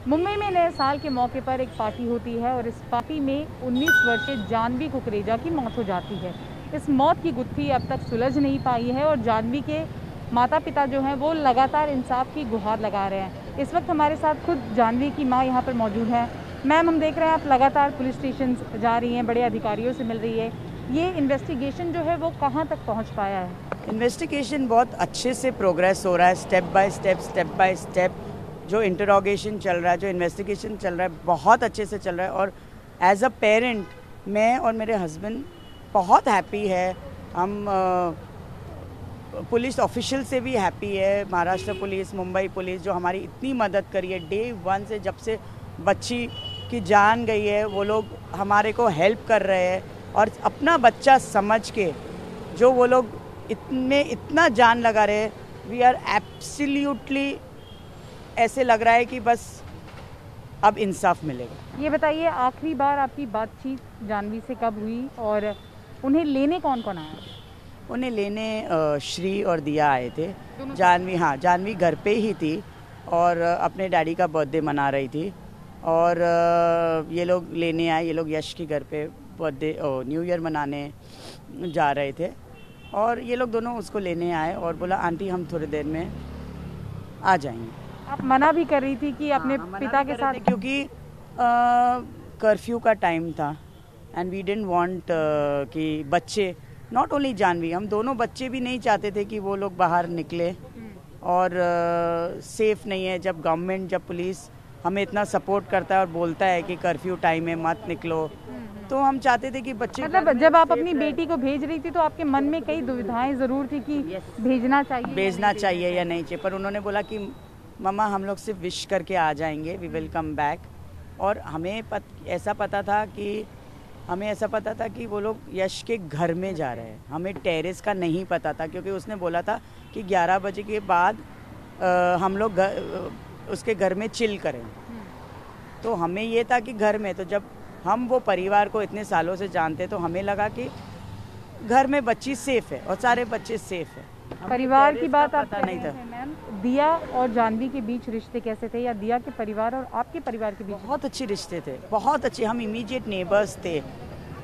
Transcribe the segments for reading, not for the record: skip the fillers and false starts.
मुंबई में नए साल के मौके पर एक पार्टी होती है और इस पार्टी में 19 वर्षीय जाह्नवी कुकरेजा की मौत हो जाती है। इस मौत की गुत्थी अब तक सुलझ नहीं पाई है और जाह्नवी के माता पिता जो हैं वो लगातार इंसाफ की गुहार लगा रहे हैं। इस वक्त हमारे साथ खुद जाह्नवी की मां यहाँ पर मौजूद है। मैम, हम देख रहे हैं आप लगातार पुलिस स्टेशन जा रही हैं, बड़े अधिकारियों से मिल रही है। ये इन्वेस्टिगेशन जो है वो कहाँ तक पहुँच पाया है? इन्वेस्टिगेशन बहुत अच्छे से प्रोग्रेस हो रहा है, स्टेप बाय स्टेप जो इंटरोगेशन चल रहा है, जो इन्वेस्टिगेशन चल रहा है, बहुत अच्छे से चल रहा है। और एज अ पेरेंट मैं और मेरे हस्बैंड बहुत हैप्पी है। हम पुलिस ऑफिशियल से भी हैप्पी है, महाराष्ट्र पुलिस, मुंबई पुलिस, जो हमारी इतनी मदद करी है डे 1 से। जब से बच्ची की जान गई है वो लोग हमारे को हेल्प कर रहे हैं और अपना बच्चा समझ के जो वो लोग इतना जान लगा रहे हैं। वी आर एब्सोल्युटली, ऐसे लग रहा है कि बस अब इंसाफ मिलेगा। ये बताइए, आखिरी बार आपकी बातचीत जाह्नवी से कब हुई और उन्हें लेने कौन कौन आया? उन्हें लेने श्री और दिया आए थे। जाह्नवी घर पे ही थी और अपने डैडी का बर्थडे मना रही थी और ये लोग लेने आए। ये लोग यश के घर पे बर्थडे न्यू ईयर मनाने जा रहे थे और ये लोग दोनों उसको लेने आए और बोला आंटी हम थोड़ी देर में आ जाएंगे। आप मना भी कर रही थी कि अपने पिता के साथ, क्योंकि कर्फ्यू का टाइम था एंड वी डिडंट वांट कि बच्चे, नॉट ओनली जाह्नवी, हम दोनों बच्चे भी नहीं चाहते थे कि वो लोग बाहर निकले और सेफ नहीं है। जब गवर्नमेंट, जब पुलिस हमें इतना सपोर्ट करता है और बोलता है कि कर्फ्यू टाइम है मत निकलो, तो हम चाहते थे कि बच्चे, मतलब जब आप अपनी बेटी को भेज रही थी तो आपके मन में कई दुविधाएं जरूर थी कि भेजना चाहिए या नहीं चाहिए। पर उन्होंने बोला कि मम्मा हम लोग सिर्फ विश करके आ जाएंगे, वी विल कम बैक। और हमें ऐसा पता था कि वो लोग यश के घर में जा रहे हैं। हमें टेरेस का नहीं पता था क्योंकि उसने बोला था कि 11 बजे के बाद हम लोग उसके घर में चिल करें। तो हमें ये था कि घर में, तो जब हम वो परिवार को इतने सालों से जानते तो हमें लगा कि घर में बच्ची सेफ है और सारे बच्चे सेफ है। परिवार की बात आप नहीं था। मैम, दिया और जाह्नवी के बीच रिश्ते कैसे थे, या दिया के परिवार और आपके परिवार के बीच? बहुत अच्छे रिश्ते थे, बहुत अच्छे। हम इमीडिएट नेबर्स थे,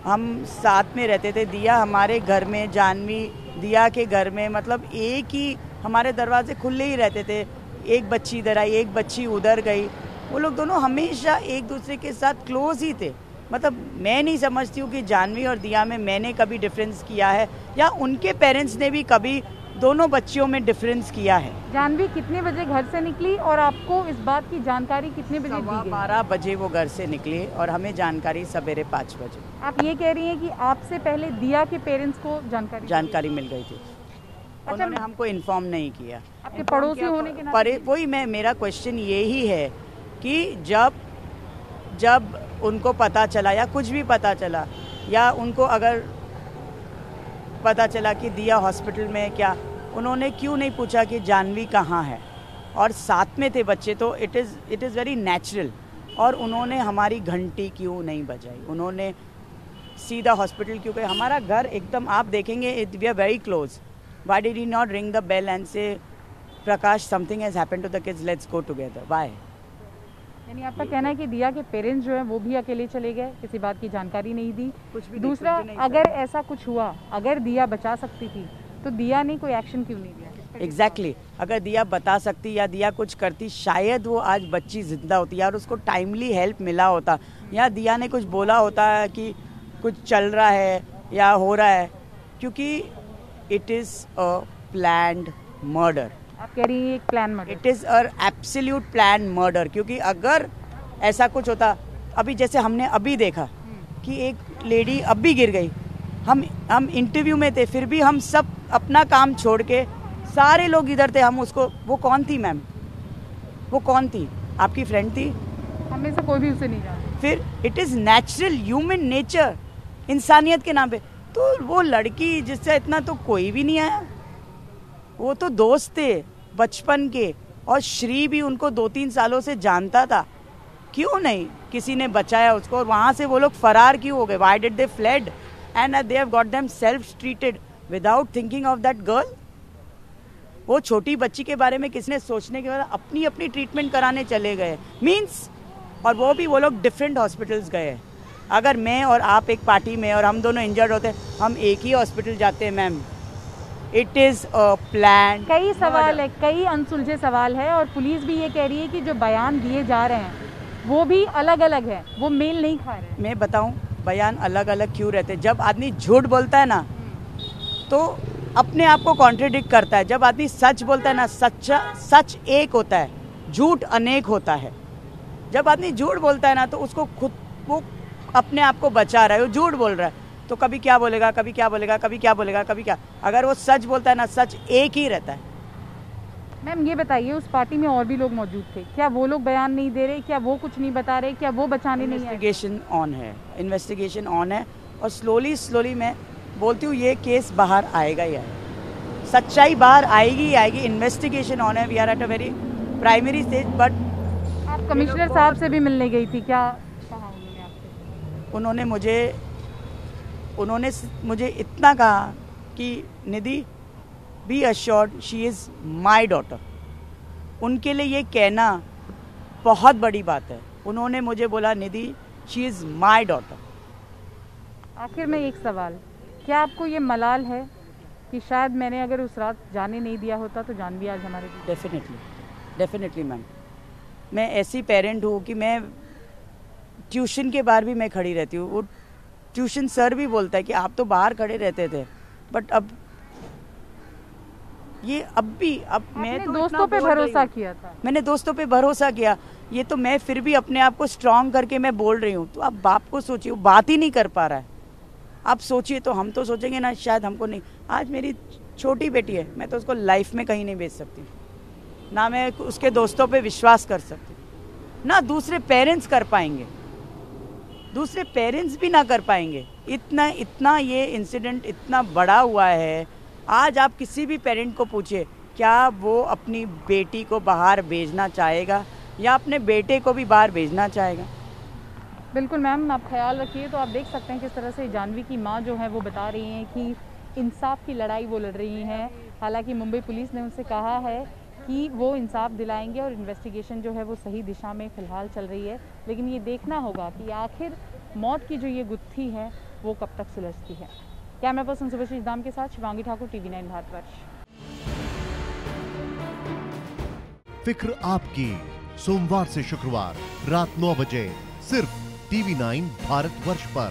हम साथ में रहते थे। दिया हमारे घर में, जाह्नवी दिया के घर में, मतलब एक ही हमारे दरवाजे खुले ही रहते थे। एक बच्ची इधर आई, एक बच्ची उधर गई। वो लोग दोनों हमेशा एक दूसरे के साथ क्लोज ही थे। मतलब मैं नहीं समझती हूँ कि जाह्नवी और दिया में मैंने कभी डिफरेंस किया है या उनके पेरेंट्स ने भी कभी दोनों बच्चियों में डिफरेंस किया है। जाह्नवी कितने बजे घर से निकली और आपको इस बात की जानकारी कितने बजे दी गई? 12 बजे वो घर से निकली और हमें जानकारी सवेरे 5 बजे। आप ये कह रही हैं कि आपसे पहले दिया के पेरेंट्स को जानकारी मिल गई थी। उन्होंने हमको इन्फॉर्म नहीं किया। आपके पड़ोसी होने के नाते वही मेरा क्वेश्चन यही है कि जब उनको पता चला या कुछ भी पता चला, या उनको अगर पता चला कि दिया हॉस्पिटल में, क्या उन्होंने क्यों नहीं पूछा कि जाह्नवी कहाँ है? और साथ में थे बच्चे, तो इट इज़ वेरी नेचुरल। और उन्होंने हमारी घंटी क्यों नहीं बजाई? उन्होंने सीधा हॉस्पिटल, क्योंकि हमारा घर एकदम, आप देखेंगे we are very close. Why did he not ring the bell and say Prakash something has happened to the kids, let's go together? Why? यानी आपका कहना है कि दिया के पेरेंट्स जो हैं वो भी अकेले चले गए, किसी बात की जानकारी नहीं दी? दूसरा, अगर ऐसा कुछ हुआ, अगर दिया बचा सकती थी तो दिया ने कोई एक्शन क्यों नहीं लिया? एग्जैक्टली अगर दिया बता सकती या दिया कुछ करती, शायद वो आज बच्ची जिंदा होती और उसको टाइमली हेल्प मिला होता, या दिया ने कुछ बोला होता कि कुछ चल रहा है या हो रहा है। क्योंकि it is a planned murder. आप कह रही हैं एक plan murder? It is a absolute plan murder. क्योंकि अगर ऐसा कुछ होता, अभी जैसे हमने अभी देखा कि एक लेडी अभी गिर गई, हम इंटरव्यू में थे, फिर भी हम सब अपना काम छोड़ के सारे लोग इधर थे। हम उसको, वो कौन थी मैम? वो कौन थी? आपकी फ्रेंड थी? हमें से कोई भी उसे नहीं जानता। फिर it is natural human nature, इंसानियत के नाम पे। तो वो लड़की जिससे इतना तो कोई भी नहीं आया। वो तो दोस्त थे बचपन के, और श्री भी उनको 2-3 सालों से जानता था। क्यों नहीं किसी ने बचाया उसको? और वहाँ से वो लोग फरार क्यों हो गए? Why did they fled and they have got them self treated without thinking of that girl? वो छोटी बच्ची के बारे में किसने सोचने के बाद अपनी अपनी ट्रीटमेंट कराने चले गए मीन्स, और वो लोग डिफरेंट हॉस्पिटल्स गए। अगर मैं और आप एक पार्टी में और हम दोनों इंजर्ड होते हम एक ही हॉस्पिटल जाते हैं ma'am. It is a plan. कई सवाल है, कई अनसुलझे सवाल है और पुलिस भी ये कह रही है कि जो बयान दिए जा रहे हैं वो भी अलग अलग है, वो मेल नहीं खा रहे हैं। मैं बताऊं बयान अलग अलग क्यों रहते हैं? जब आदमी झूठ बोलता है ना तो अपने आप को कॉन्ट्रडिक्ट करता है। जब आदमी सच बोलता है ना, सच एक होता है, झूठ अनेक होता है। जब आदमी झूठ बोलता है ना तो उसको खुद वो अपने आप को बचा रहा है, वो झूठ बोल रहा है तो कभी क्या बोलेगा, कभी क्या बोलेगा, कभी क्या बोलेगा, कभी क्या। अगर वो सच बोलता है ना, सच एक ही रहता है। मैम ये बताइए, उस पार्टी में और भी लोग मौजूद थे, क्या वो लोग बयान नहीं दे रहे, क्या वो कुछ नहीं बता रहे, क्या वो बचाने नहीं आए? इन्वेस्टिगेशन ऑन है, इन्वेस्टिगेशन ऑन है और स्लोली मैं बोलती हूँ ये केस बाहर आएगा ही आएगा, सच्चाई बाहर आएगी ही आएगी। इन्वेस्टिगेशन ऑन है, we are at a very primary stage. But आप कमिश्नर साहब से भी मिलने गई थी, क्या कहा उन्होंने आपसे? उन्होंने मुझे इतना कहा कि Nidhi be assured she is my daughter. उनके लिए ये कहना बहुत बड़ी बात है। उन्होंने मुझे बोला निधि शी इज़ माई डॉटर। आखिर में एक सवाल, क्या आपको ये मलाल है कि शायद मैंने अगर उस रात जाने नहीं दिया होता तो जानवी आज हमारे बीच? Definitely ma'am. मैं ऐसी पेरेंट हूँ कि मैं ट्यूशन के बाहर भी मैं खड़ी रहती हूँ। वो ट्यूशन सर भी बोलता है कि आप तो बाहर खड़े रहते थे, बट अब मैं तो दोस्तों पे भरोसा किया था। मैंने दोस्तों पे भरोसा किया, ये तो मैं फिर भी अपने आप को स्ट्रांग करके मैं बोल रही हूँ। तो आप बाप को सोचिए, वो बात ही नहीं कर पा रहा है। आप सोचिए तो हम तो सोचेंगे ना शायद हमको नहीं। आज मेरी छोटी बेटी है, मैं तो उसको लाइफ में कहीं नहीं भेज सकती, ना मैं उसके दोस्तों पे विश्वास कर सकती, ना दूसरे पेरेंट्स कर पाएंगे, दूसरे पेरेंट्स भी ना कर पाएंगे। इतना ये इंसिडेंट इतना बड़ा हुआ है। आज आप किसी भी पेरेंट को पूछिए क्या वो अपनी बेटी को बाहर भेजना चाहेगा या अपने बेटे को भी बाहर भेजना चाहेगा? बिल्कुल मैम, आप ख्याल रखिए। तो आप देख सकते हैं किस तरह से जानवी की माँ जो है वो बता रही हैं कि इंसाफ की लड़ाई वो लड़ रही हैं। हालांकि मुंबई पुलिस ने उनसे कहा है कि वो इंसाफ दिलाएंगे और इन्वेस्टिगेशन जो है वो सही दिशा में फ़िलहाल चल रही है। लेकिन ये देखना होगा कि आखिर मौत की जो ये गुत्थी है वो कब तक सुलझती है। कैमरा पर्सन सुभाषिष दाम के साथ शिवांगी ठाकुर, TV9 भारतवर्ष। फिक्र आपकी, सोमवार से शुक्रवार रात 9 बजे सिर्फ TV9 भारतवर्ष पर।